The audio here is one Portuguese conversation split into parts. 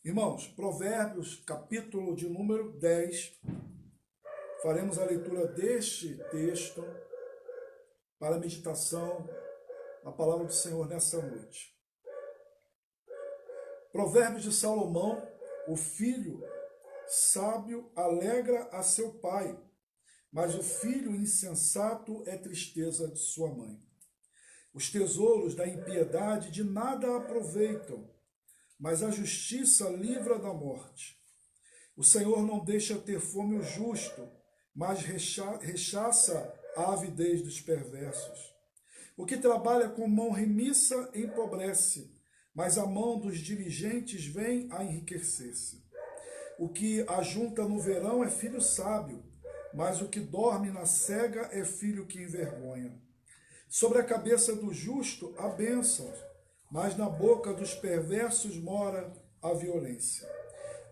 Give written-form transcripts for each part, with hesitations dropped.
Irmãos, Provérbios, capítulo de número 10, faremos a leitura deste texto para a meditação na palavra do Senhor nessa noite. Provérbios de Salomão: o filho sábio alegra a seu pai, mas o filho insensato é tristeza de sua mãe. Os tesouros da impiedade de nada aproveitam, mas a justiça livra da morte. O Senhor não deixa ter fome o justo, mas rechaça a avidez dos perversos. O que trabalha com mão remissa empobrece, mas a mão dos diligentes vem a enriquecer-se. O que ajunta no verão é filho sábio, mas o que dorme na cega é filho que envergonha. Sobre a cabeça do justo há bênçãos, mas na boca dos perversos mora a violência.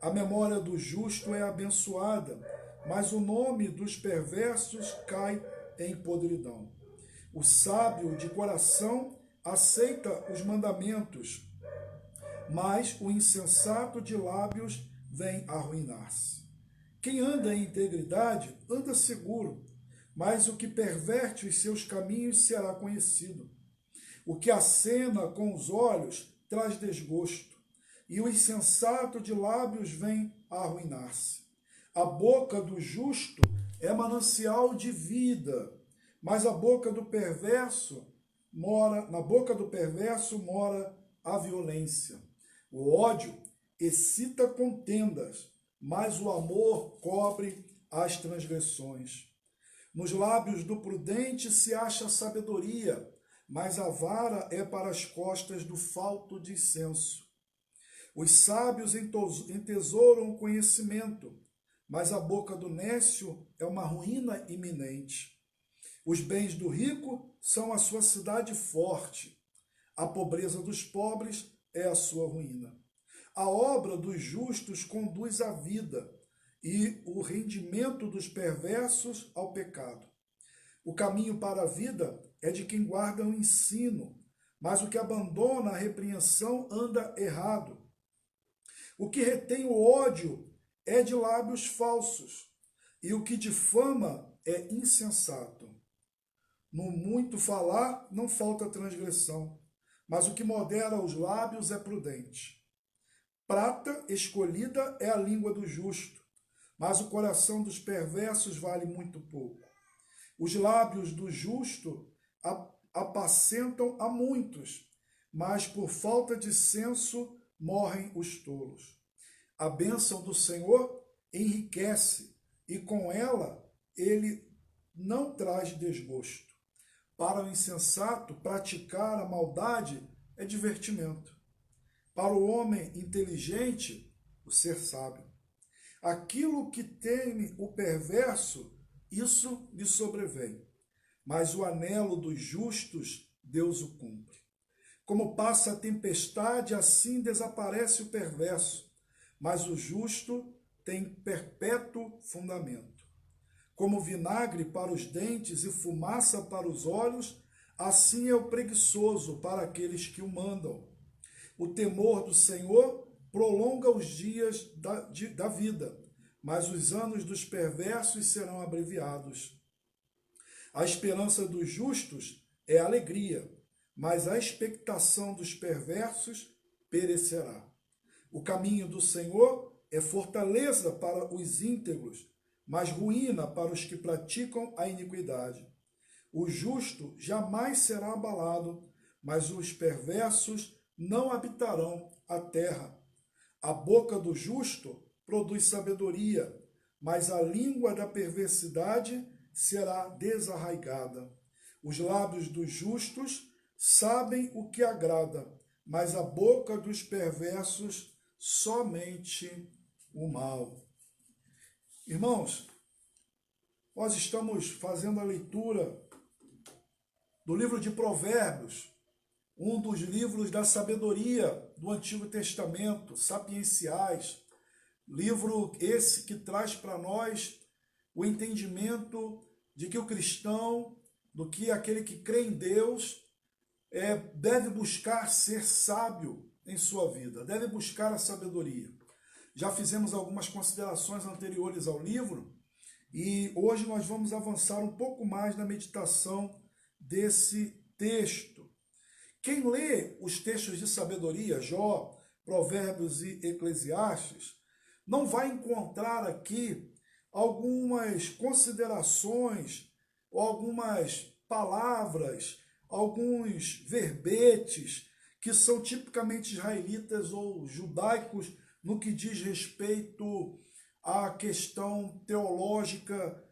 A memória do justo é abençoada, mas o nome dos perversos cai em podridão. O sábio de coração aceita os mandamentos, mas o insensato de lábios vem arruinar-se. Quem anda em integridade anda seguro, mas o que perverte os seus caminhos será conhecido. O que acena com os olhos traz desgosto, e o insensato de lábios vem a arruinar-se. A boca do justo é manancial de vida, mas na boca do perverso mora a violência. O ódio excita contendas, mas o amor cobre as transgressões. Nos lábios do prudente se acha sabedoria, mas a vara é para as costas do falto de senso. Os sábios entesouram o conhecimento, mas a boca do nécio é uma ruína iminente. Os bens do rico são a sua cidade forte, a pobreza dos pobres é a sua ruína. A obra dos justos conduz à vida, e o rendimento dos perversos ao pecado. O caminho para a vida é de quem guarda o ensino, mas o que abandona a repreensão anda errado. O que retém o ódio é de lábios falsos, e o que difama é insensato. No muito falar não falta transgressão, mas o que modera os lábios é prudente. Prata escolhida é a língua do justo, mas o coração dos perversos vale muito pouco. Os lábios do justo apacentam a muitos, mas por falta de senso morrem os tolos. A bênção do Senhor enriquece, e com ela ele não traz desgosto. Para o insensato, praticar a maldade é divertimento. Para o homem inteligente, o ser sábio. Aquilo que teme o perverso, isso lhe sobrevém. Mas o anelo dos justos, Deus o cumpre. Como passa a tempestade, assim desaparece o perverso, mas o justo tem perpétuo fundamento. Como vinagre para os dentes e fumaça para os olhos, assim é o preguiçoso para aqueles que o mandam. O temor do Senhor prolonga os dias da vida, mas os anos dos perversos serão abreviados. A esperança dos justos é alegria, mas a expectação dos perversos perecerá. O caminho do Senhor é fortaleza para os íntegros, mas ruína para os que praticam a iniquidade. O justo jamais será abalado, mas os perversos não habitarão a terra. A boca do justo produz sabedoria, mas a língua da perversidade será desarraigada. Os lábios dos justos sabem o que agrada, mas a boca dos perversos somente o mal. Irmãos, nós estamos fazendo a leitura do livro de Provérbios, um dos livros da sabedoria do Antigo Testamento, sapienciais, livro esse que traz para nós o entendimento de que o cristão, do que aquele que crê em Deus, deve buscar ser sábio em sua vida, deve buscar a sabedoria. já fizemos algumas considerações anteriores ao livro e hoje nós vamos avançar um pouco mais na meditação desse texto. Quem lê os textos de sabedoria, Jó, Provérbios e Eclesiastes, não vai encontrar aqui algumas considerações, ou algumas palavras, alguns verbetes que são tipicamente israelitas ou judaicos no que diz respeito à questão teológica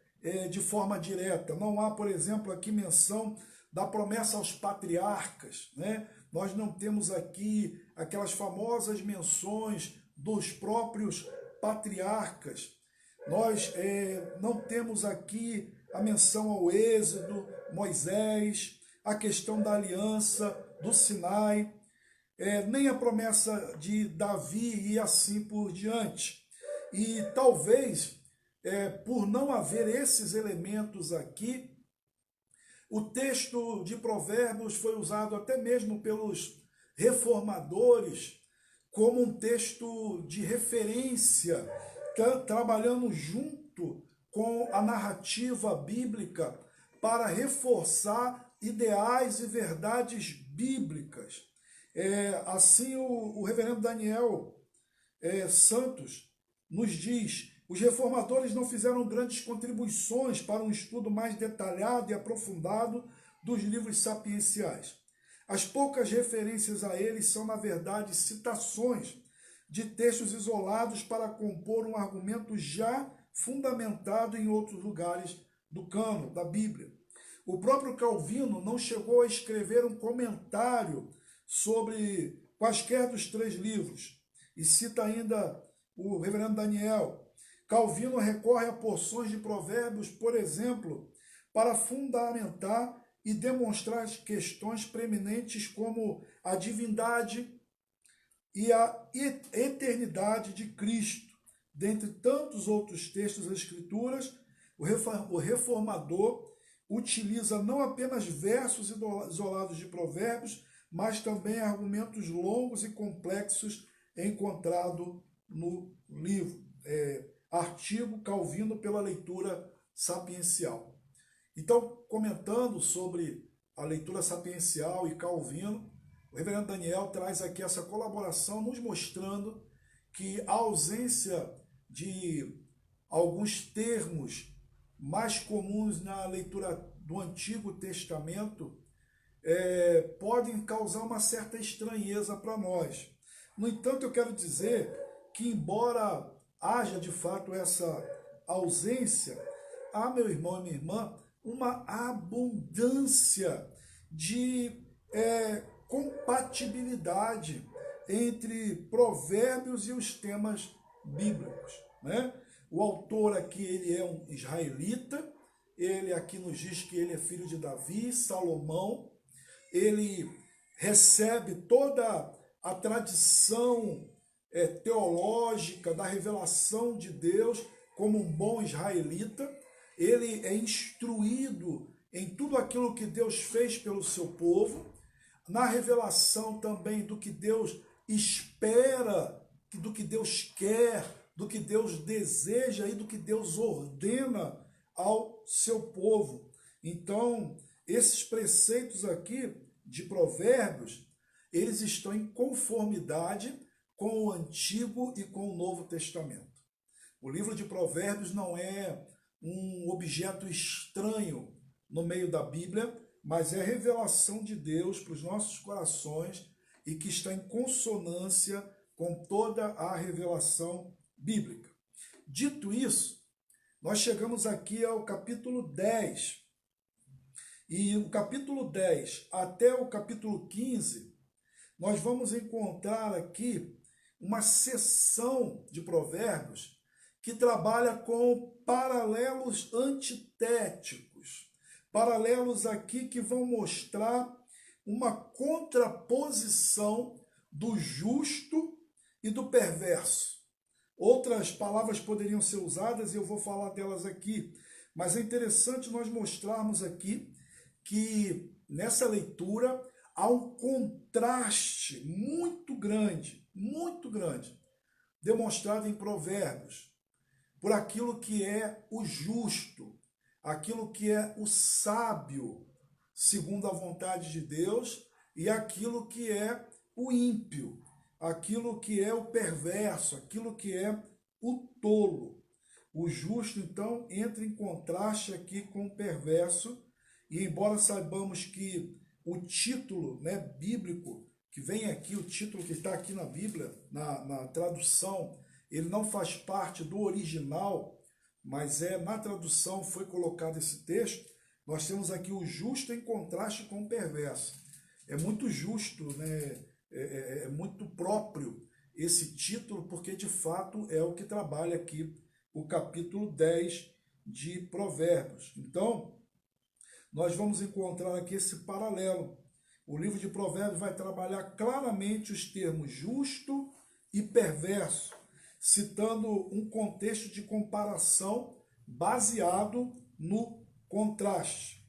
de forma direta. Não há, por exemplo, aqui menção da promessa aos patriarcas, né? Nós não temos aqui aquelas famosas menções dos próprios patriarcas. Nós não temos aqui a menção ao Êxodo, Moisés, a questão da aliança, do Sinai, nem a promessa de Davi e assim por diante. E talvez, por não haver esses elementos aqui, o texto de Provérbios foi usado até mesmo pelos reformadores como um texto de referência, trabalhando junto com a narrativa bíblica para reforçar ideais e verdades bíblicas. Assim, o reverendo Daniel Santos nos diz: os reformadores não fizeram grandes contribuições para um estudo mais detalhado e aprofundado dos livros sapienciais. As poucas referências a eles são, na verdade, citações de textos isolados para compor um argumento já fundamentado em outros lugares do cânon da Bíblia. O próprio Calvino não chegou a escrever um comentário sobre quaisquer dos 3 livros, e cita ainda o reverendo Daniel. Calvino recorre a porções de Provérbios, por exemplo, para fundamentar e demonstrar questões preeminentes como a divindade e a eternidade de Cristo. Dentre tantos outros textos das Escrituras, o reformador utiliza não apenas versos isolados de Provérbios, mas também argumentos longos e complexos encontrados no livro. Artigo Calvino pela leitura sapiencial. Então, comentando sobre a leitura sapiencial e Calvino, o reverendo Daniel traz aqui essa colaboração, nos mostrando que a ausência de alguns termos mais comuns na leitura do Antigo Testamento podem causar uma certa estranheza para nós. No entanto, eu quero dizer que, embora haja de fato essa ausência, há, meu irmão e minha irmã, uma abundância de compatibilidade entre Provérbios e os temas bíblicos, né? O autor aqui, ele é um israelita, ele aqui nos diz que ele é filho de Davi, Salomão, ele recebe toda a tradição teológica da revelação de Deus como um bom israelita. Ele é instruído em tudo aquilo que Deus fez pelo seu povo, na revelação também do que Deus espera, do que Deus quer, do que Deus deseja e do que Deus ordena ao seu povo. Então, esses preceitos aqui de Provérbios, eles estão em conformidade com o Antigo e com o Novo Testamento. O livro de Provérbios não é um objeto estranho no meio da Bíblia, mas é a revelação de Deus para os nossos corações e que está em consonância com toda a revelação bíblica. Dito isso, nós chegamos aqui ao capítulo 10. E o capítulo 10 até o capítulo 15, nós vamos encontrar aqui uma seção de Provérbios que trabalha com paralelos antitéticos. Paralelos aqui que vão mostrar uma contraposição do justo e do perverso. Outras palavras poderiam ser usadas e eu vou falar delas aqui, mas é interessante nós mostrarmos aqui que nessa leitura há um contraste muito grande demonstrado em Provérbios, por aquilo que é o justo, aquilo que é o sábio, segundo a vontade de Deus, e aquilo que é o ímpio, aquilo que é o perverso, aquilo que é o tolo. O justo, então, entra em contraste aqui com o perverso, e embora saibamos que o título, né, bíblico, que vem aqui, o título que está aqui na Bíblia, na tradução, ele não faz parte do original, mas na tradução foi colocado esse texto. Nós temos aqui o justo em contraste com o perverso. É muito justo, né? É muito próprio esse título, porque de fato é o que trabalha aqui o capítulo 10 de Provérbios. Então, nós vamos encontrar aqui esse paralelo. O livro de Provérbios vai trabalhar claramente os termos justo e perverso, citando um contexto de comparação baseado no contraste.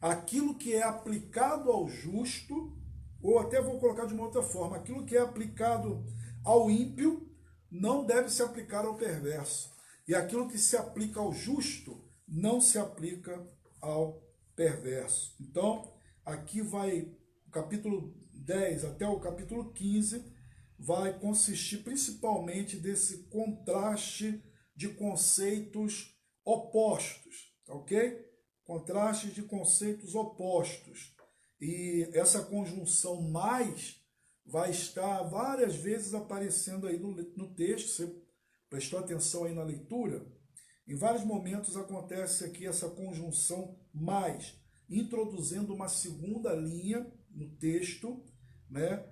Aquilo que é aplicado ao justo, ou até vou colocar de uma outra forma, aquilo que é aplicado ao ímpio não deve se aplicar ao perverso. E aquilo que se aplica ao justo não se aplica ao perverso. Então, aqui vai o capítulo 10 até o capítulo 15, vai consistir principalmente desse contraste de conceitos opostos, ok? Contraste de conceitos opostos. E essa conjunção mais vai estar várias vezes aparecendo aí no texto. Você prestou atenção aí na leitura? Em vários momentos acontece aqui essa conjunção mais, introduzindo uma segunda linha no texto, né,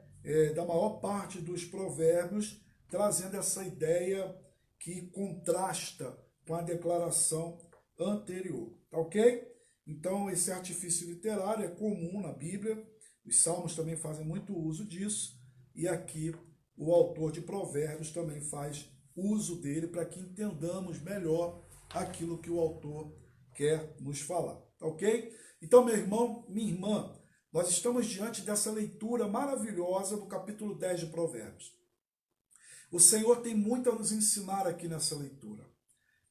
da maior parte dos provérbios, trazendo essa ideia que contrasta com a declaração anterior, tá ok? Então, esse artifício literário é comum na Bíblia, os salmos também fazem muito uso disso, e aqui o autor de Provérbios também faz uso dele para que entendamos melhor aquilo que o autor quer nos falar, tá ok? Então, meu irmão, minha irmã, nós estamos diante dessa leitura maravilhosa do capítulo 10 de Provérbios. O Senhor tem muito a nos ensinar aqui nessa leitura.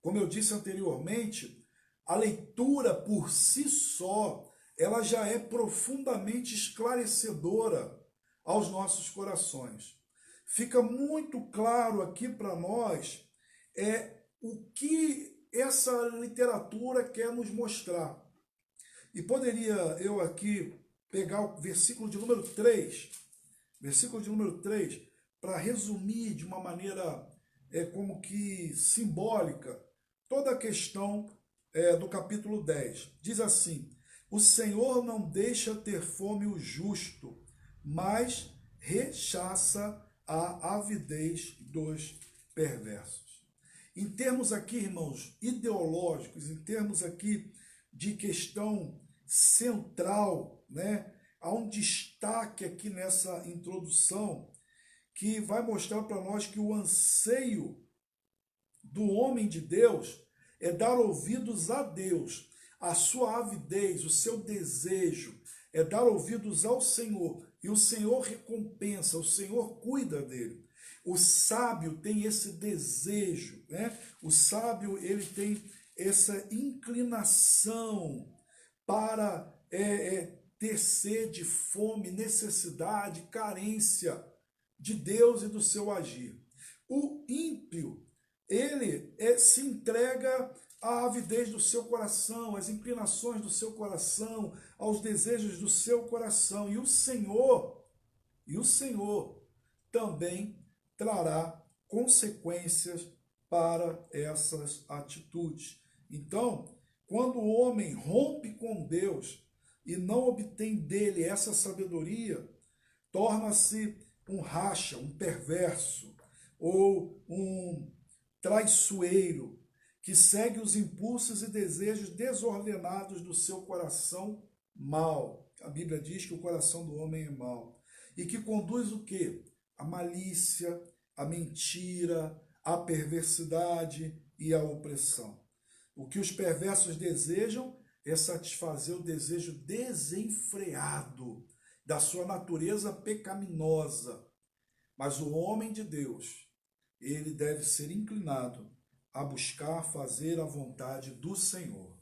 Como eu disse anteriormente, a leitura por si só, ela já é profundamente esclarecedora aos nossos corações. Fica muito claro aqui para nós o que essa literatura quer nos mostrar. E poderia eu aqui pegar o versículo de número 3, para resumir de uma maneira como que simbólica toda a questão do capítulo 10. Diz assim: o Senhor não deixa ter fome o justo, mas rechaça a avidez dos perversos. Em termos aqui, irmãos, ideológicos, em termos aqui de questão central, né? Há um destaque aqui nessa introdução que vai mostrar para nós que o anseio do homem de Deus é dar ouvidos a Deus, a sua avidez, o seu desejo é dar ouvidos ao Senhor, e o Senhor recompensa, o Senhor cuida dele. O sábio tem esse desejo, né? O sábio, ele tem essa inclinação para ter sede, fome, necessidade, carência de Deus e do seu agir. O ímpio, ele se entrega à avidez do seu coração, às inclinações do seu coração, aos desejos do seu coração. E o Senhor também trará consequências para essas atitudes. Então, quando o homem rompe com Deus e não obtém dele essa sabedoria, torna-se um racha, um perverso ou um traiçoeiro que segue os impulsos e desejos desordenados do seu coração mau. A Bíblia diz que o coração do homem é mau. E que conduz o quê? A malícia, a mentira, a perversidade e a opressão. O que os perversos desejam é satisfazer o desejo desenfreado da sua natureza pecaminosa. Mas o homem de Deus, ele deve ser inclinado a buscar fazer a vontade do Senhor.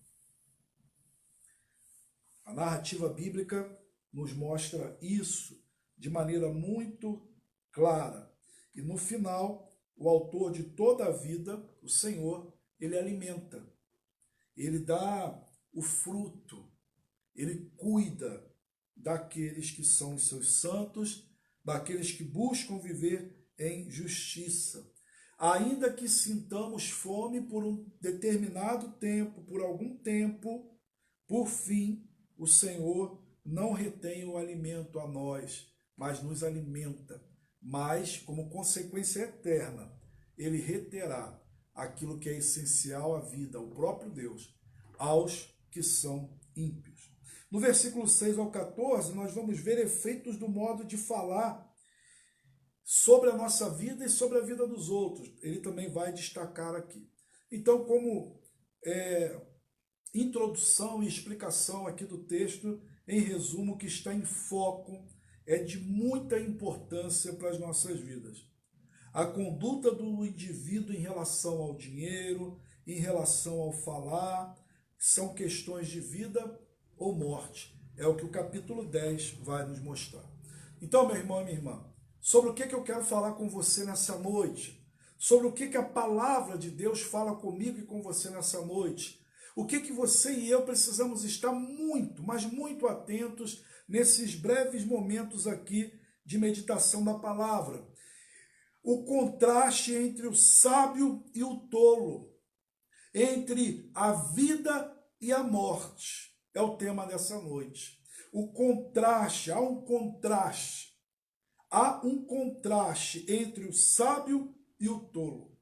A narrativa bíblica nos mostra isso de maneira muito clara. E no final, o autor de toda a vida, o Senhor, ele alimenta, ele dá o fruto, ele cuida daqueles que são os seus santos, daqueles que buscam viver em justiça. Ainda que sintamos fome por um determinado tempo, por algum tempo, por fim, o Senhor não retém o alimento a nós, mas nos alimenta. Mas, como consequência eterna, ele reterá aquilo que é essencial à vida, o próprio Deus, aos que são ímpios. No versículo 6 ao 14, nós vamos ver efeitos do modo de falar sobre a nossa vida e sobre a vida dos outros. Ele também vai destacar aqui. Então, como introdução e explicação aqui do texto, em resumo, que está em foco, é de muita importância para as nossas vidas. A conduta do indivíduo em relação ao dinheiro, em relação ao falar, são questões de vida ou morte. É o que o capítulo 10 vai nos mostrar. Então, meu irmão e minha irmã, sobre o que eu quero falar com você nessa noite? Sobre o que a palavra de Deus fala comigo e com você nessa noite? O que você e eu precisamos estar muito, mas muito atentos nesses breves momentos aqui de meditação da palavra. O contraste entre o sábio e o tolo, entre a vida e a morte, é o tema dessa noite. O contraste, há um contraste. Há um contraste entre o sábio e o tolo.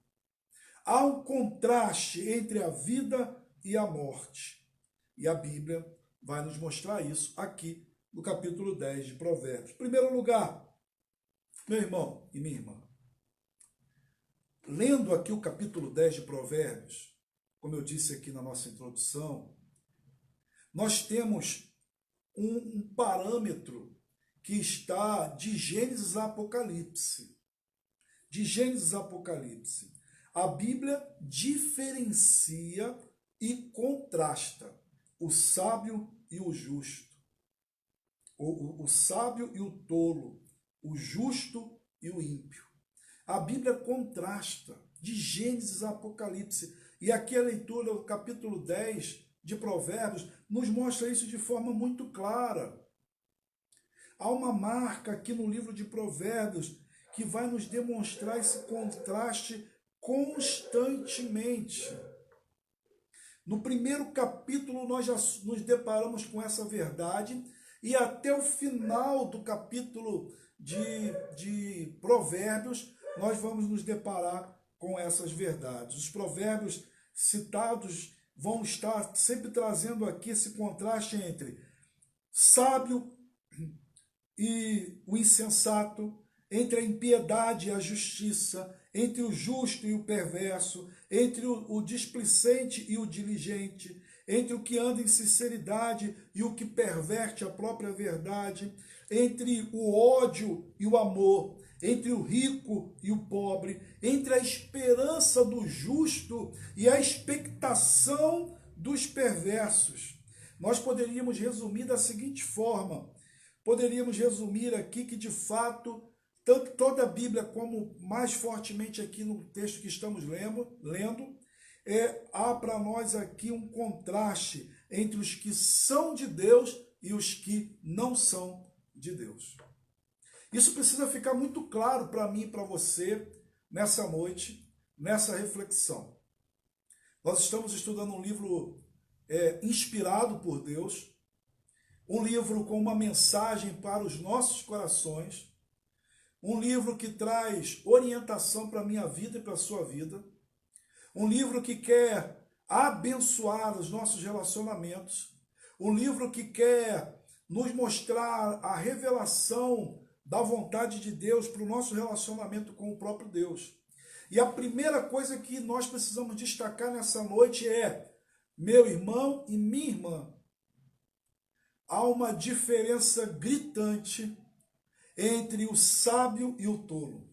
Há um contraste entre a vida e a morte. E a Bíblia vai nos mostrar isso aqui no capítulo 10 de Provérbios. Em primeiro lugar, meu irmão e minha irmã, lendo aqui o capítulo 10 de Provérbios, como eu disse aqui na nossa introdução, nós temos um parâmetro que está de Gênesis a Apocalipse. De Gênesis a Apocalipse. A Bíblia diferencia e contrasta o sábio e o justo. O sábio e o tolo, o justo e o ímpio. A Bíblia contrasta de Gênesis a Apocalipse. E aqui a leitura do capítulo 10 de Provérbios nos mostra isso de forma muito clara. Há uma marca aqui no livro de Provérbios que vai nos demonstrar esse contraste constantemente. No primeiro capítulo nós já nos deparamos com essa verdade e até o final do capítulo de Provérbios nós vamos nos deparar com essas verdades. Os provérbios citados vão estar sempre trazendo aqui esse contraste entre sábio e o insensato, entre a impiedade e a justiça, entre o justo e o perverso, entre o displicente e o diligente, entre o que anda em sinceridade e o que perverte a própria verdade, entre o ódio e o amor, entre o rico e o pobre, entre a esperança do justo e a expectação dos perversos. Nós poderíamos resumir da seguinte forma: poderíamos resumir aqui que, de fato, tanto toda a Bíblia, como mais fortemente aqui no texto que estamos lendo, há para nós aqui um contraste entre os que são de Deus e os que não são de Deus. Isso precisa ficar muito claro para mim e para você nessa noite, nessa reflexão. Nós estamos estudando um livro inspirado por Deus, um livro com uma mensagem para os nossos corações, um livro que traz orientação para a minha vida e para a sua vida, um livro que quer abençoar os nossos relacionamentos, um livro que quer nos mostrar a revelação da vontade de Deus para o nosso relacionamento com o próprio Deus. E a primeira coisa que nós precisamos destacar nessa noite é, meu irmão e minha irmã, há uma diferença gritante entre o sábio e o tolo.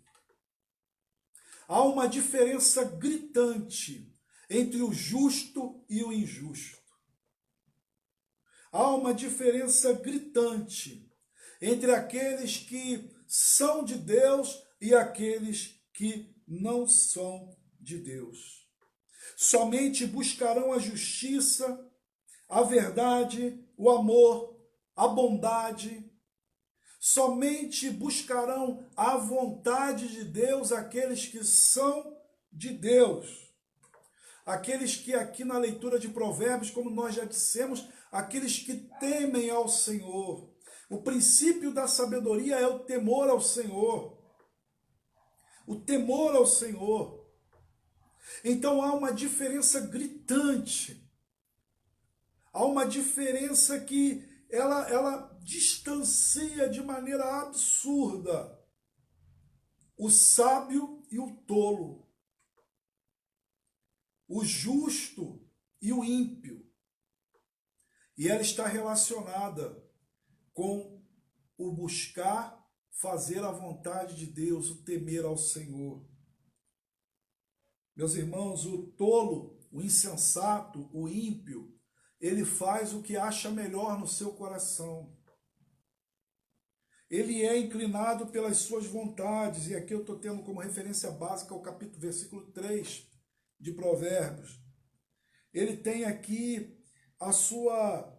Há uma diferença gritante entre o justo e o injusto. Há uma diferença gritante entre aqueles que são de Deus e aqueles que não são de Deus. Somente buscarão a justiça, a verdade, o amor, a bondade. Somente buscarão a vontade de Deus aqueles que são de Deus. Aqueles que aqui na leitura de Provérbios, como nós já dissemos, aqueles que temem ao Senhor. O princípio da sabedoria é o temor ao Senhor. O temor ao Senhor. Então há uma diferença gritante. Há uma diferença que ela distancia de maneira absurda o sábio e o tolo, o justo e o ímpio. E ela está relacionada com o buscar fazer a vontade de Deus, o temer ao Senhor. Meus irmãos, o tolo, o insensato, o ímpio, ele faz o que acha melhor no seu coração. Ele é inclinado pelas suas vontades, e aqui eu estou tendo como referência básica o versículo 3 de Provérbios. Ele tem aqui a sua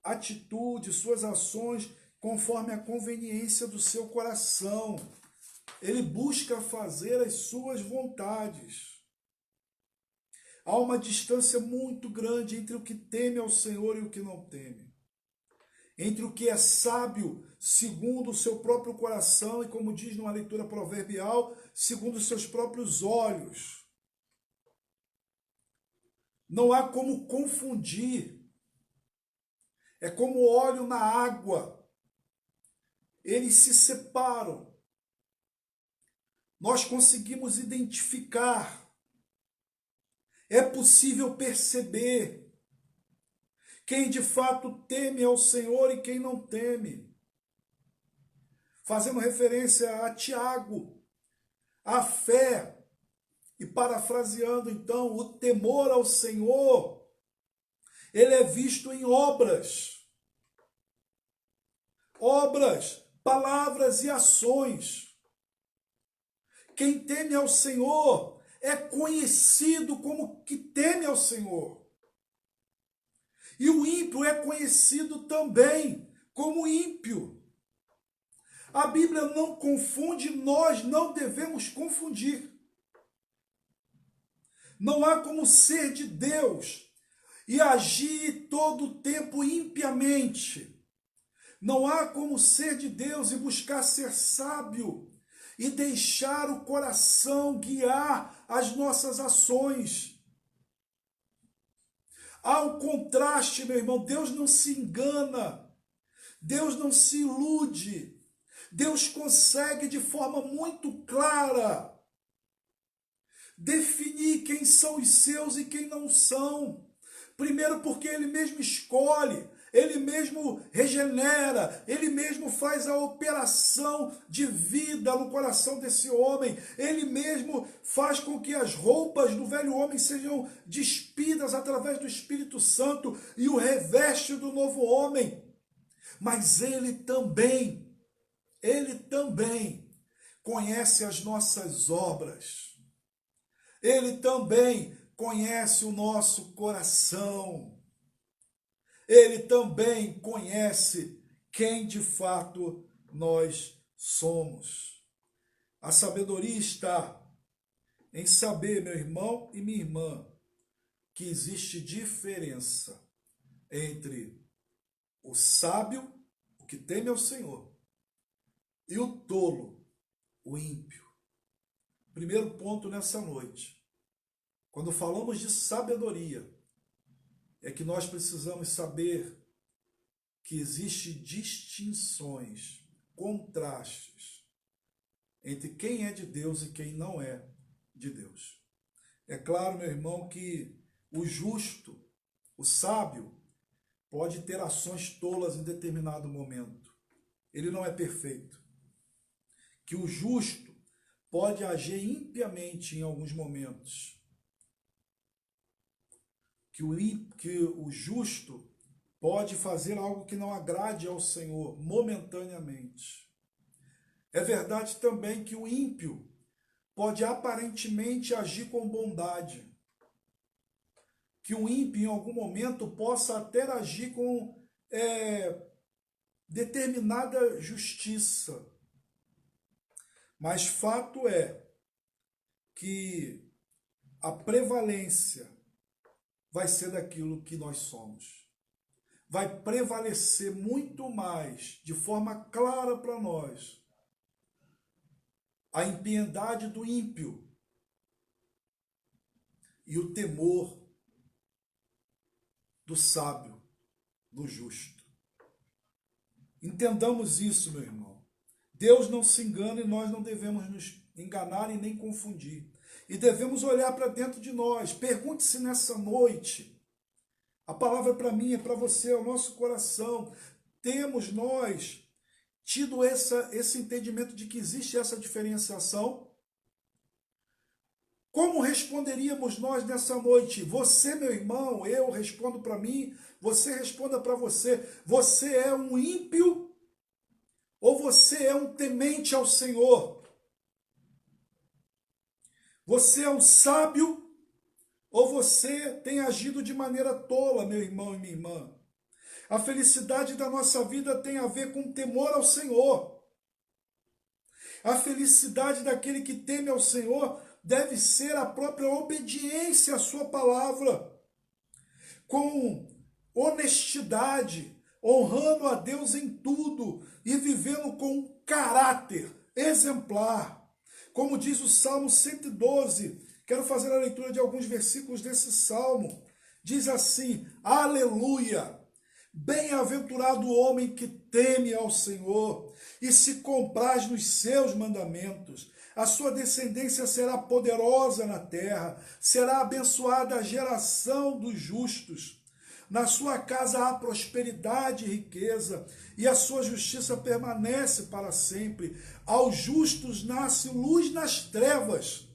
atitude, suas ações, conforme a conveniência do seu coração. Ele busca fazer as suas vontades. Há uma distância muito grande entre o que teme ao Senhor e o que não teme. Entre o que é sábio, segundo o seu próprio coração, e como diz numa leitura proverbial, segundo os seus próprios olhos. Não há como confundir. É como óleo na água. Eles se separam. Nós conseguimos identificar. É possível perceber quem de fato teme ao Senhor e quem não teme. Fazendo referência a Tiago, a fé, e parafraseando então, o temor ao Senhor, ele é visto em obras. Obras, palavras e ações. Quem teme ao Senhor é conhecido como que teme ao Senhor. E o ímpio é conhecido também como ímpio. A Bíblia não confunde, nós não devemos confundir. Não há como ser de Deus e agir todo o tempo impiamente. Não há como ser de Deus e buscar ser sábio e deixar o coração guiar as nossas ações. Há um contraste, meu irmão. Deus não se engana. Deus não se ilude. Deus consegue de forma muito clara definir quem são os seus e quem não são. Primeiro porque Ele mesmo escolhe, Ele mesmo regenera, Ele mesmo faz a operação de vida no coração desse homem. Ele mesmo faz com que as roupas do velho homem sejam despidas através do Espírito Santo e o reveste do novo homem. Mas Ele também conhece as nossas obras. Ele também conhece o nosso coração. Ele também conhece quem de fato nós somos. A sabedoria está em saber, meu irmão e minha irmã, que existe diferença entre o sábio, o que teme ao Senhor, e o tolo, o ímpio. Primeiro ponto nessa noite. Quando falamos de sabedoria, é que nós precisamos saber que existem distinções, contrastes entre quem é de Deus e quem não é de Deus. É claro, meu irmão, que o justo, o sábio, pode ter ações tolas em determinado momento. Ele não é perfeito. Que o justo pode agir impiamente em alguns momentos. Que o justo pode fazer algo que não agrade ao Senhor momentaneamente. É verdade também que o ímpio pode aparentemente agir com bondade. Que o ímpio, em algum momento, possa até agir com determinada justiça. Mas fato é que a prevalência vai ser daquilo que nós somos. Vai prevalecer muito mais, de forma clara para nós, a impiedade do ímpio e o temor do sábio, do justo. Entendamos isso, meu irmão. Deus não se engana e nós não devemos nos enganar e nem confundir. E devemos olhar para dentro de nós. Pergunte-se nessa noite. A palavra para mim, é para você, é o nosso coração. Temos nós tido esse entendimento de que existe essa diferenciação? Como responderíamos nós nessa noite? Você, meu irmão, eu respondo para mim, você responda para você. Você é um ímpio ou você é um temente ao Senhor? Você é um sábio ou você tem agido de maneira tola, meu irmão e minha irmã? A felicidade da nossa vida tem a ver com temor ao Senhor. A felicidade daquele que teme ao Senhor deve ser a própria obediência à sua palavra, com honestidade, honrando a Deus em tudo e vivendo com um caráter exemplar. Como diz o Salmo 112, quero fazer a leitura de alguns versículos desse Salmo. Diz assim: aleluia! Bem-aventurado o homem que teme ao Senhor e se compraz nos seus mandamentos. A sua descendência será poderosa na terra, será abençoada a geração dos justos. Na sua casa há prosperidade e riqueza, e a sua justiça permanece para sempre. Aos justos nasce luz nas trevas.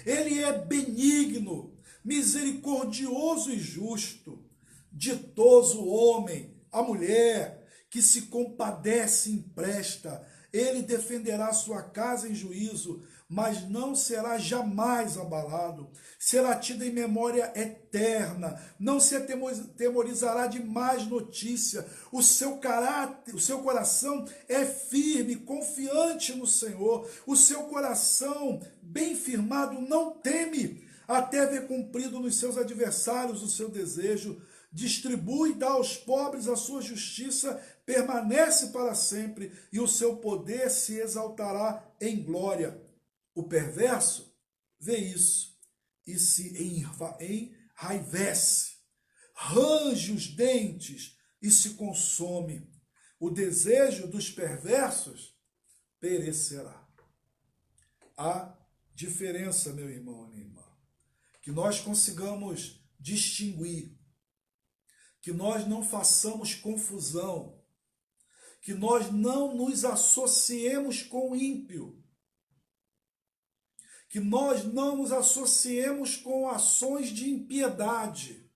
Ele é benigno, misericordioso e justo. Ditoso o homem, a mulher, que se compadece e empresta. Ele defenderá sua casa em juízo, mas não será jamais abalado. Será tido em memória eterna, não se atemorizará de más notícia. O seu caráter, o seu coração é firme, confiante no Senhor. O seu coração, bem firmado, não teme, até ver cumprido nos seus adversários o seu desejo. Distribui e dá aos pobres a sua justiça, permanece para sempre, e o seu poder se exaltará em glória. O perverso vê isso e se enraivece, range os dentes e se consome. O desejo dos perversos perecerá. Há diferença, meu irmão e minha irmã, que nós consigamos distinguir, que nós não façamos confusão, que nós não nos associemos com o ímpio, que nós não nos associemos com ações de impiedade,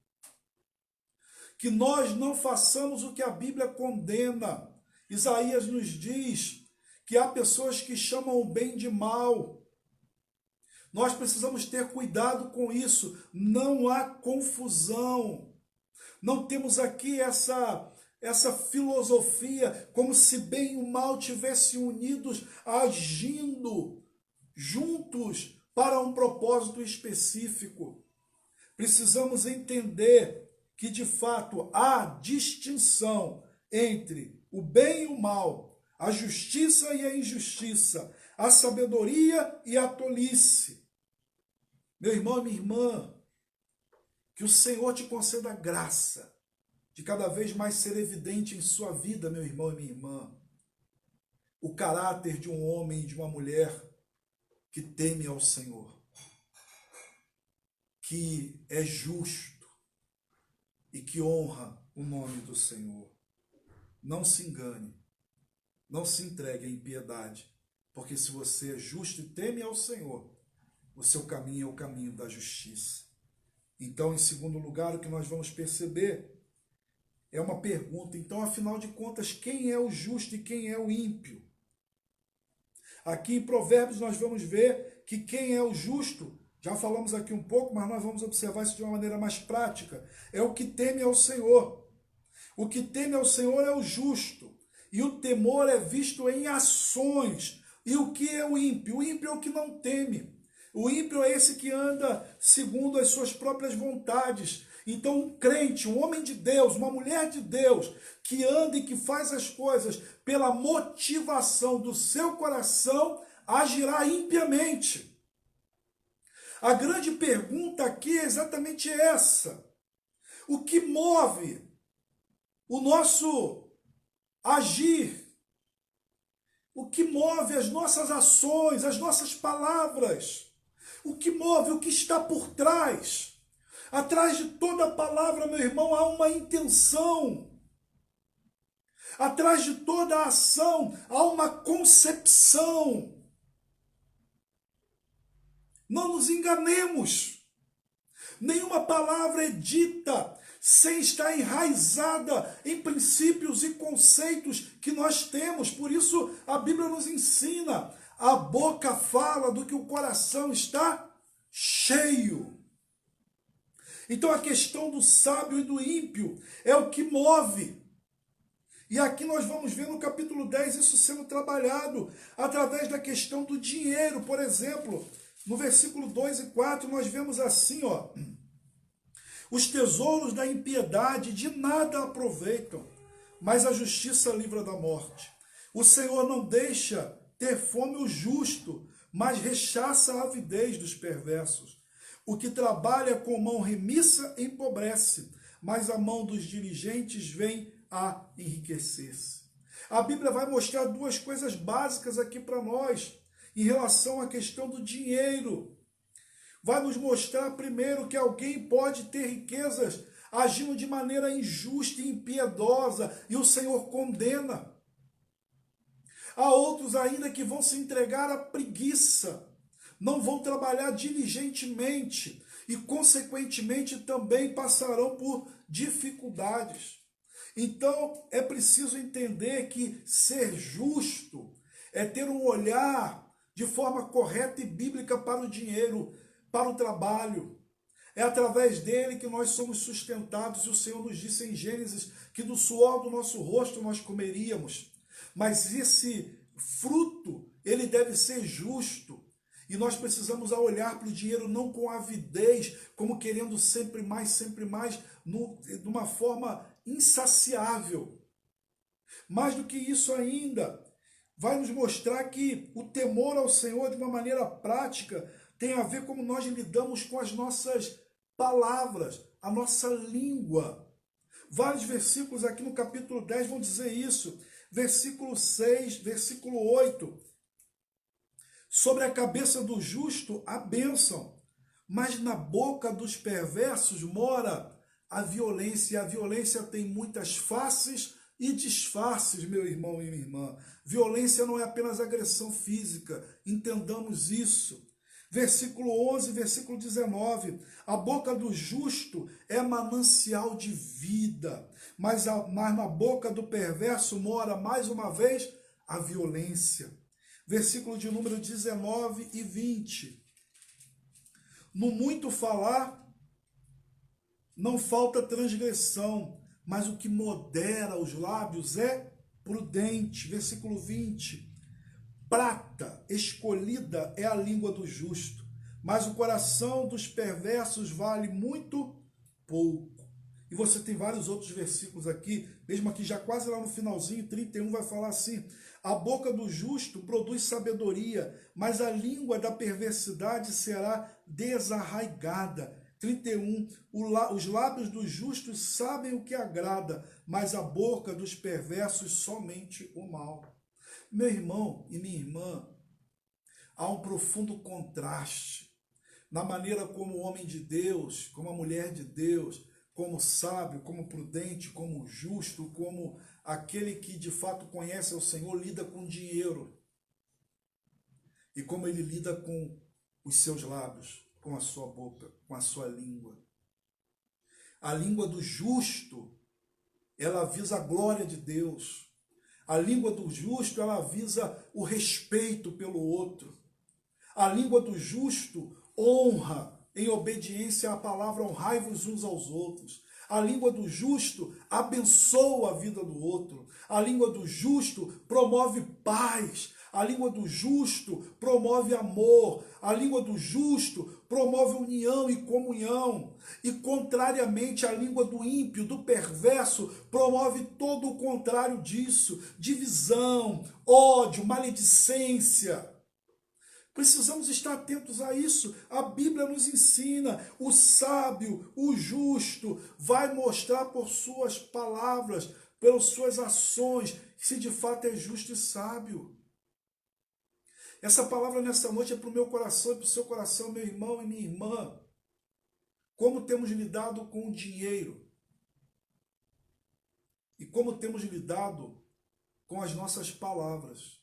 que nós não façamos o que a Bíblia condena. Isaías nos diz que há pessoas que chamam o bem de mal. Nós precisamos ter cuidado com isso. Não há confusão. Não temos aqui essa filosofia como se bem e o mal tivessem unidos, agindo juntos para um propósito específico. Precisamos entender que, de fato, há distinção entre o bem e o mal, a justiça e a injustiça, a sabedoria e a tolice. Meu irmão e minha irmã, que o Senhor te conceda graça de cada vez mais ser evidente em sua vida, meu irmão e minha irmã, o caráter de um homem e de uma mulher que teme ao Senhor, que é justo e que honra o nome do Senhor. Não se engane, não se entregue à impiedade, Porque se você é justo e teme ao Senhor, o seu caminho é o caminho da justiça. Então, em segundo lugar, o que nós vamos perceber é uma pergunta. Então, afinal de contas, quem é o justo e quem é o ímpio? Aqui em Provérbios nós vamos ver que quem é o justo, já falamos aqui um pouco, mas nós vamos observar isso de uma maneira mais prática, é o que teme ao Senhor. O que teme ao Senhor é o justo, e o temor é visto em ações. E o que é o ímpio? O ímpio é o que não teme. O ímpio é esse que anda segundo as suas próprias vontades. Então, um crente, um homem de Deus, uma mulher de Deus, que anda e que faz as coisas pela motivação do seu coração, agirá impiamente. A grande pergunta aqui é exatamente essa. O que move o nosso agir? O que move as nossas ações, as nossas palavras? O que move, o que está por trás? Atrás de toda palavra, meu irmão, há uma intenção. Atrás de toda ação, há uma concepção. Não nos enganemos. Nenhuma palavra é dita sem estar enraizada em princípios e conceitos que nós temos. Por isso, a Bíblia nos ensina. A boca fala do que o coração está cheio. Então a questão do sábio e do ímpio é o que move. E aqui nós vamos ver no capítulo 10 isso sendo trabalhado através da questão do dinheiro. Por exemplo, no versículo 2 e 4 nós vemos assim, ó: os tesouros da impiedade de nada aproveitam, mas a justiça livra da morte. O Senhor não deixa ter fome o justo, mas rechaça a avidez dos perversos. O que trabalha com mão remissa empobrece, mas a mão dos diligentes vem a enriquecer-se. A Bíblia vai mostrar duas coisas básicas aqui para nós, em relação à questão do dinheiro. Vai nos mostrar primeiro que alguém pode ter riquezas agindo de maneira injusta e impiedosa, e o Senhor condena. Há outros ainda que vão se entregar à preguiça, não vão trabalhar diligentemente e, consequentemente, também passarão por dificuldades. Então, é preciso entender que ser justo é ter um olhar de forma correta e bíblica para o dinheiro, para o trabalho. É através dele que nós somos sustentados, e o Senhor nos disse em Gênesis que do suor do nosso rosto nós comeríamos. Mas esse fruto, ele deve ser justo. E nós precisamos olhar para o dinheiro não com avidez, como querendo sempre mais, de uma forma insaciável. Mais do que isso ainda, vai nos mostrar que o temor ao Senhor, de uma maneira prática, tem a ver como nós lidamos com as nossas palavras, a nossa língua. Vários versículos aqui no capítulo 10 vão dizer isso. Versículo 6, versículo 8. Sobre a cabeça do justo a bênção, mas na boca dos perversos mora a violência. E a violência tem muitas faces e disfarces, meu irmão e minha irmã. Violência não é apenas agressão física, entendamos isso. Versículo 11, versículo 19. A boca do justo é manancial de vida, mas na boca do perverso mora, mais uma vez, a violência. Versículo de número 19 e 20. No muito falar, não falta transgressão, mas o que modera os lábios é prudente. Versículo 20. Prata escolhida é a língua do justo, mas o coração dos perversos vale muito pouco. E você tem vários outros versículos aqui, mesmo aqui já quase lá no finalzinho, 31 vai falar assim: a boca do justo produz sabedoria, mas a língua da perversidade será desarraigada. 31, os lábios dos justos sabem o que agrada, mas a boca dos perversos somente o mal. Meu irmão e minha irmã, há um profundo contraste na maneira como o homem de Deus, como a mulher de Deus, como sábio, como prudente, como justo, como aquele que de fato conhece o Senhor, lida com dinheiro. e como ele lida com os seus lábios, com a sua boca, com a sua língua. A língua do justo, ela visa a glória de Deus. A língua do justo, ela visa o respeito pelo outro. A língua do justo honra em obediência à palavra, honrai-vos uns aos outros. A língua do justo abençoa a vida do outro. A língua do justo promove paz. A língua do justo promove amor. A língua do justo promove união e comunhão. E, contrariamente, a língua do ímpio, do perverso, promove todo o contrário disso. Divisão, ódio, maledicência. Precisamos estar atentos a isso. A Bíblia nos ensina. O sábio, o justo, vai mostrar por suas palavras, pelas suas ações, se de fato é justo e sábio. Essa palavra nessa noite é para o meu coração e para o seu coração, meu irmão e minha irmã. Como temos lidado com o dinheiro? E como temos lidado com as nossas palavras?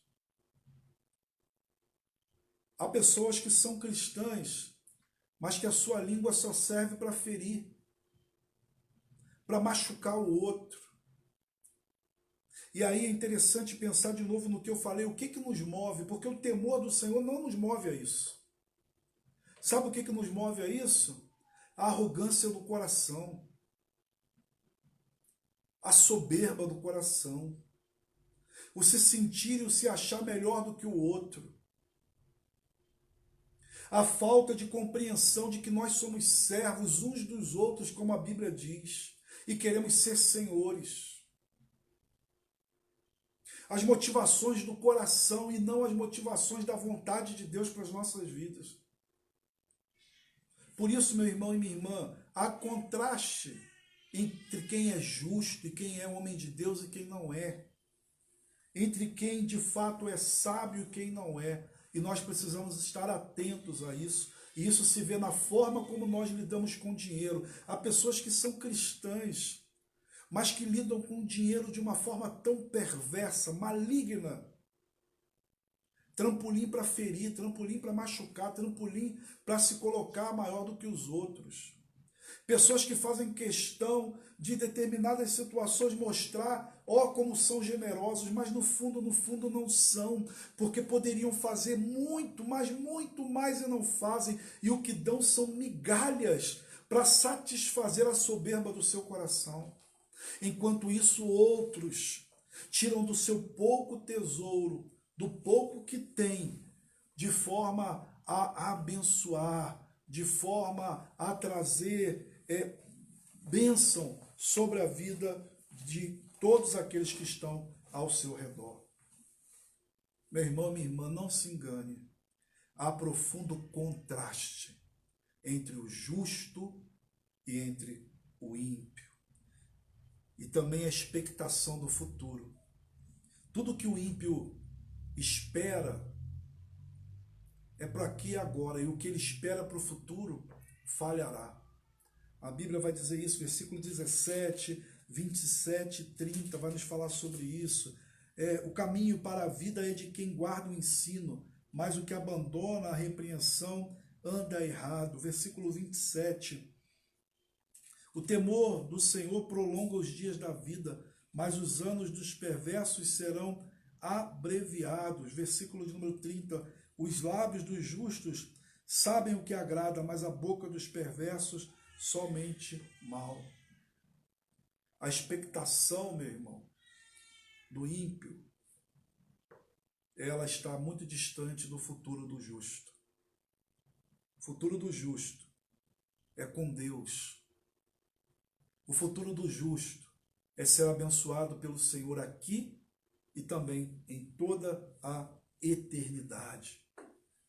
Há pessoas que são cristãs, mas que a sua língua só serve para ferir, para machucar o outro. E aí é interessante pensar de novo no que eu falei, o que nos move, porque o temor do Senhor não nos move a isso. Sabe o que nos move a isso? A arrogância do coração, a soberba do coração, o se sentir e o se achar melhor do que o outro. A falta de compreensão de que nós somos servos uns dos outros, como a Bíblia diz, e queremos ser senhores. As motivações do coração e não as motivações da vontade de Deus para as nossas vidas. Por isso, meu irmão e minha irmã, há contraste entre quem é justo e quem é homem de Deus e quem não é. Entre quem de fato é sábio e quem não é. E nós precisamos estar atentos a isso. E isso se vê na forma como nós lidamos com o dinheiro. Há pessoas que são cristãs, mas que lidam com o dinheiro de uma forma tão perversa, maligna. Trampolim para ferir, trampolim para machucar, trampolim para se colocar maior do que os outros. Pessoas que fazem questão de determinadas situações mostrar, como são generosos, mas no fundo não são, porque poderiam fazer muito mais e não fazem, e o que dão são migalhas para satisfazer a soberba do seu coração. Enquanto isso, outros tiram do seu pouco tesouro, do pouco que tem, de forma a abençoar, de forma a trazer bênção sobre a vida de todos aqueles que estão ao seu redor. Meu irmão, minha irmã, não se engane. Há profundo contraste entre o justo e entre o ímpio. E também a expectação do futuro. Tudo que o ímpio espera é para aqui e agora, e o que ele espera para o futuro falhará. A Bíblia vai dizer isso, versículo 17, 27 e 30, vai nos falar sobre isso. O caminho para a vida é de quem guarda o ensino, mas o que abandona a repreensão anda errado. Versículo 27. O temor do Senhor prolonga os dias da vida, mas os anos dos perversos serão abreviados. Versículo de número 30. Os lábios dos justos sabem o que agrada, mas a boca dos perversos somente mal. A expectação, meu irmão, do ímpio, ela está muito distante do futuro do justo. O futuro do justo é com Deus. O futuro do justo é ser abençoado pelo Senhor aqui e também em toda a eternidade.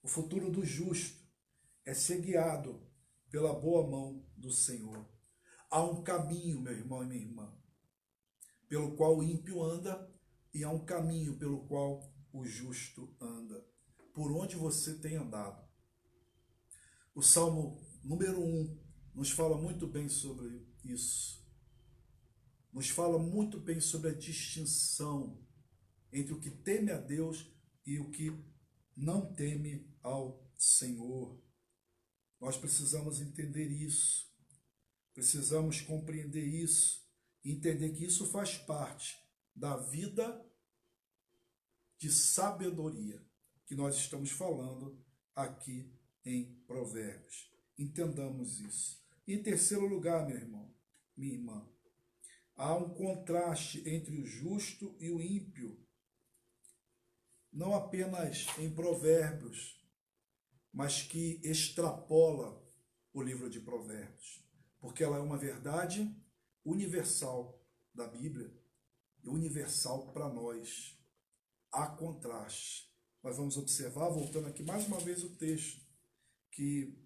O futuro do justo é ser guiado pela boa mão do Senhor. Há um caminho, meu irmão e minha irmã, pelo qual o ímpio anda, e há um caminho pelo qual o justo anda. Por onde você tem andado? O Salmo número 1 nos fala muito bem sobre isso. Nos fala muito bem sobre a distinção entre o que teme a Deus e o que não teme ao Senhor. Nós precisamos entender isso, precisamos compreender isso, entender que isso faz parte da vida de sabedoria que nós estamos falando aqui em Provérbios. Entendamos isso. Em terceiro lugar, meu irmão, minha irmã, há um contraste entre o justo e o ímpio, não apenas em Provérbios, mas que extrapola o livro de Provérbios, porque ela é uma verdade universal da Bíblia, e universal para nós. Há contraste. Nós vamos observar, voltando aqui mais uma vez o texto, que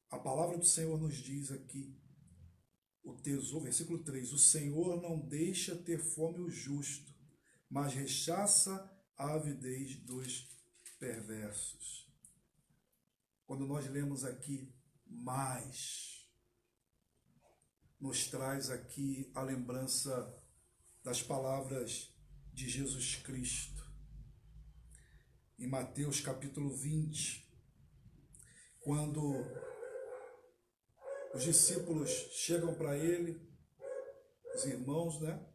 a palavra do Senhor nos diz aqui, o tesouro, versículo 3, o Senhor não deixa ter fome o justo, mas rechaça a avidez dos perversos. Quando nós lemos aqui mais, nos traz aqui a lembrança das palavras de Jesus Cristo. Em Mateus capítulo 20, quando os discípulos chegam para ele, os irmãos, né?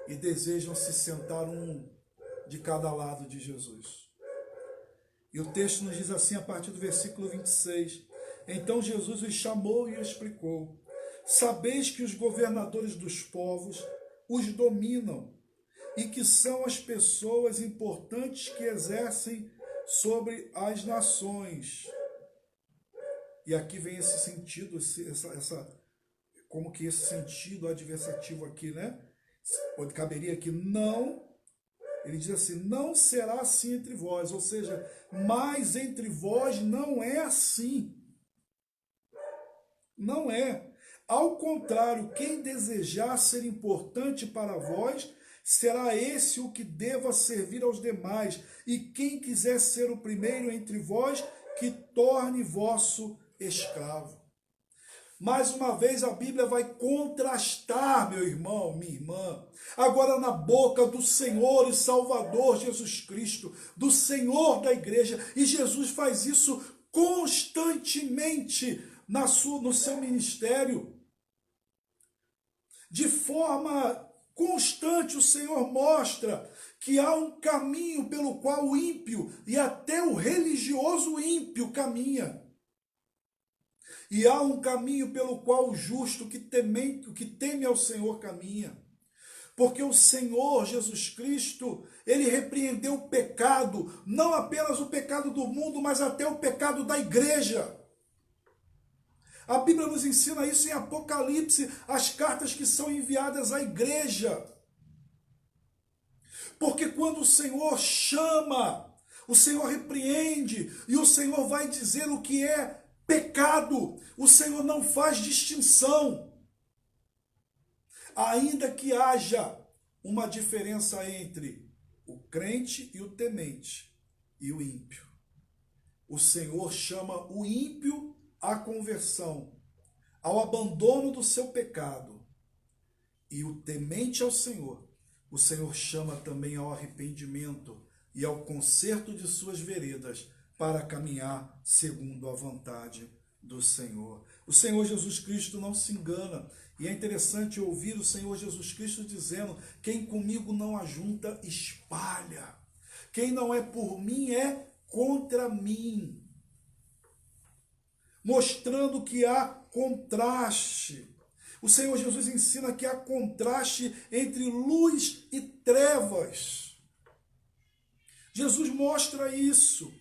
E desejam se sentar um de cada lado de Jesus. E o texto nos diz assim, a partir do versículo 26, então Jesus os chamou e explicou, sabeis que os governadores dos povos os dominam, e que são as pessoas importantes que exercem sobre as nações. E aqui vem esse sentido, como que esse sentido adversativo aqui, né? Onde caberia aqui, não, ele diz assim, não será assim entre vós, ou seja, mas entre vós não é assim. Não é. Ao contrário, quem desejar ser importante para vós, será esse o que deva servir aos demais, e quem quiser ser o primeiro entre vós, que torne vosso escravo. Mais uma vez a Bíblia vai contrastar, meu irmão, minha irmã, agora na boca do Senhor e Salvador Jesus Cristo, do Senhor da igreja, e Jesus faz isso constantemente no seu ministério. De forma constante o Senhor mostra que há um caminho pelo qual o ímpio e até o religioso ímpio caminha. E há um caminho pelo qual o justo que teme ao Senhor caminha. Porque o Senhor Jesus Cristo, ele repreendeu o pecado, não apenas o pecado do mundo, mas até o pecado da igreja. A Bíblia nos ensina isso em Apocalipse, as cartas que são enviadas à igreja. Porque quando o Senhor chama, o Senhor repreende, e o Senhor vai dizer o que é pecado, o Senhor não faz distinção. Ainda que haja uma diferença entre o crente e o temente, e o ímpio. O Senhor chama o ímpio à conversão, ao abandono do seu pecado. E o temente ao Senhor, o Senhor chama também ao arrependimento e ao conserto de suas veredas para caminhar segundo a vontade do Senhor. O Senhor Jesus Cristo não se engana. E é interessante ouvir o Senhor Jesus Cristo dizendo, quem comigo não ajunta, espalha. Quem não é por mim é contra mim. Mostrando que há contraste. O Senhor Jesus ensina que há contraste entre luz e trevas. Jesus mostra isso,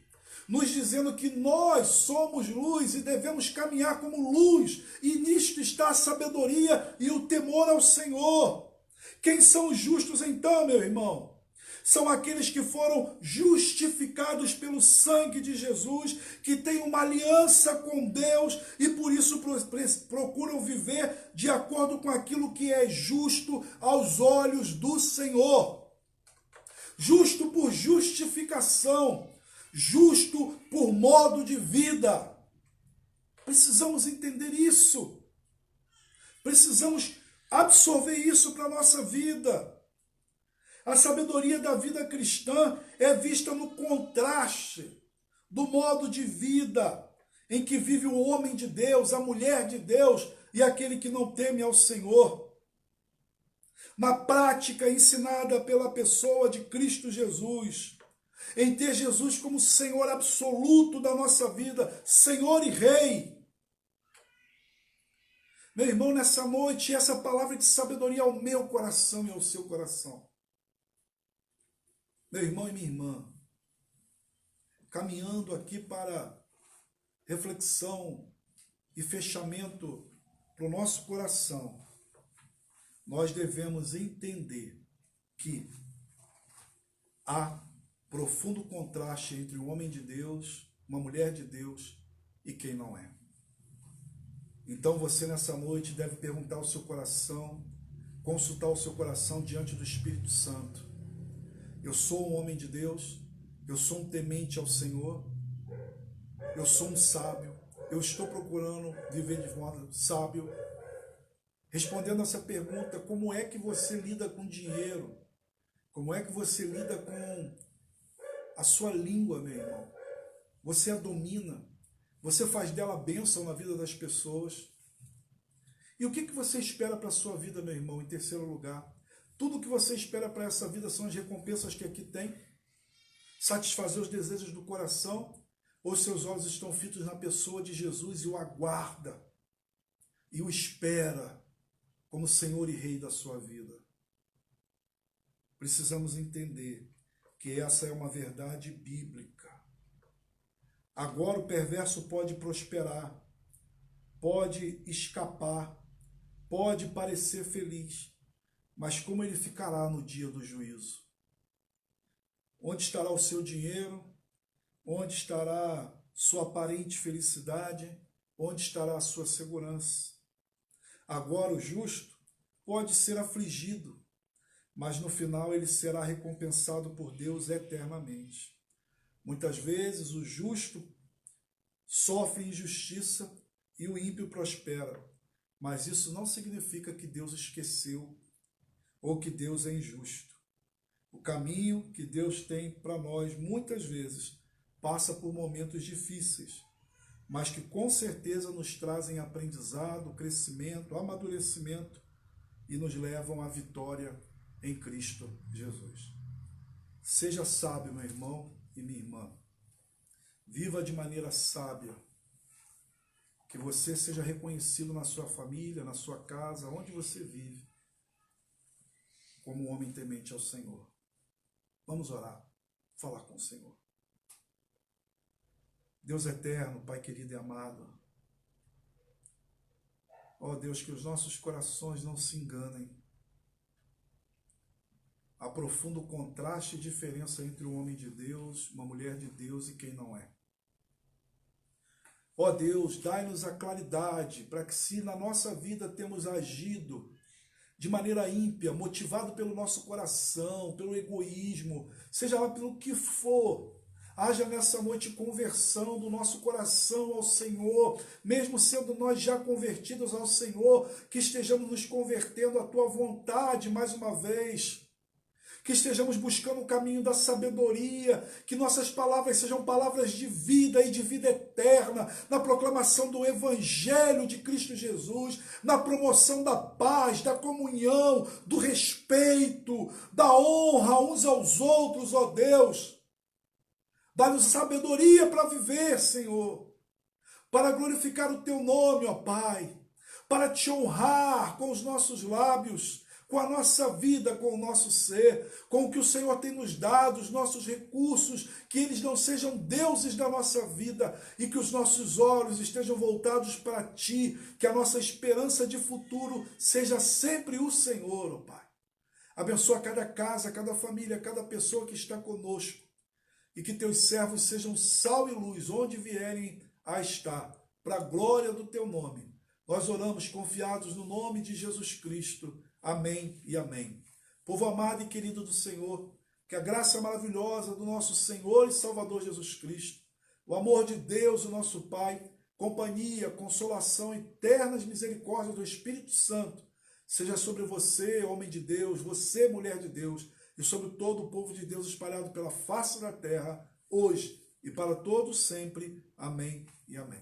nos dizendo que nós somos luz e devemos caminhar como luz, e nisto está a sabedoria e o temor ao Senhor. Quem são os justos então, meu irmão? São aqueles que foram justificados pelo sangue de Jesus, que têm uma aliança com Deus e por isso procuram viver de acordo com aquilo que é justo aos olhos do Senhor. Justo por justificação, justo por modo de vida. Precisamos entender isso. Precisamos absorver isso para a nossa vida. A sabedoria da vida cristã é vista no contraste do modo de vida em que vive o homem de Deus, a mulher de Deus e aquele que não teme ao Senhor. Na prática ensinada pela pessoa de Cristo Jesus, em ter Jesus como Senhor absoluto da nossa vida, Senhor e Rei. Meu irmão, nessa noite, essa palavra de sabedoria ao meu coração e ao seu coração. Meu irmão e minha irmã, caminhando aqui para reflexão e fechamento para o nosso coração, nós devemos entender que há profundo contraste entre um homem de Deus, uma mulher de Deus e quem não é. Então você nessa noite deve perguntar ao seu coração, consultar o seu coração diante do Espírito Santo. Eu sou um homem de Deus, eu sou um temente ao Senhor, eu sou um sábio, eu estou procurando viver de modo sábio. Respondendo essa pergunta, como é que você lida com dinheiro? Como é que você lida com a sua língua, meu irmão? Você a domina? Você faz dela bênção na vida das pessoas? E o que você espera para a sua vida, meu irmão, em terceiro lugar? Tudo o que você espera para essa vida são as recompensas que aqui tem? Satisfazer os desejos do coração? Ou seus olhos estão fitos na pessoa de Jesus e o aguarda e o espera como Senhor e Rei da sua vida? Precisamos entender que essa é uma verdade bíblica. Agora o perverso pode prosperar, pode escapar, pode parecer feliz, mas como ele ficará no dia do juízo? Onde estará o seu dinheiro? Onde estará sua aparente felicidade? Onde estará a sua segurança? Agora o justo pode ser afligido, mas no final ele será recompensado por Deus eternamente. Muitas vezes o justo sofre injustiça e o ímpio prospera, mas isso não significa que Deus esqueceu ou que Deus é injusto. O caminho que Deus tem para nós, muitas vezes, passa por momentos difíceis, mas que com certeza nos trazem aprendizado, crescimento, amadurecimento e nos levam à vitória em Cristo Jesus. Seja sábio, meu irmão e minha irmã. Viva de maneira sábia. Que você seja reconhecido na sua família, na sua casa, onde você vive, como um homem temente ao Senhor. Vamos orar, falar com o Senhor. Deus eterno, Pai querido e amado, ó Deus, que os nossos corações não se enganem. Há profundo contraste e diferença entre um homem de Deus, uma mulher de Deus e quem não é. Ó Deus, dai-nos a claridade para que, se na nossa vida temos agido de maneira ímpia, motivado pelo nosso coração, pelo egoísmo, seja lá pelo que for, haja nessa noite conversão do nosso coração ao Senhor, mesmo sendo nós já convertidos ao Senhor, que estejamos nos convertendo à Tua vontade mais uma vez, que estejamos buscando o caminho da sabedoria, que nossas palavras sejam palavras de vida e de vida eterna, na proclamação do Evangelho de Cristo Jesus, na promoção da paz, da comunhão, do respeito, da honra uns aos outros, ó Deus. Dá-nos sabedoria para viver, Senhor, para glorificar o Teu nome, ó Pai, para Te honrar com os nossos lábios, com a nossa vida, com o nosso ser, com o que o Senhor tem nos dado, os nossos recursos, que eles não sejam deuses da nossa vida e que os nossos olhos estejam voltados para Ti, que a nossa esperança de futuro seja sempre o Senhor, ó Pai. Abençoa cada casa, cada família, cada pessoa que está conosco e que Teus servos sejam sal e luz onde vierem a estar, para a glória do Teu nome. Nós oramos confiados no nome de Jesus Cristo. Amém e amém. Povo amado e querido do Senhor, que a graça maravilhosa do nosso Senhor e Salvador Jesus Cristo, o amor de Deus, o nosso Pai, companhia, consolação, eternas misericórdias do Espírito Santo, seja sobre você, homem de Deus, você, mulher de Deus, e sobre todo o povo de Deus espalhado pela face da terra, hoje e para todos sempre. Amém e amém.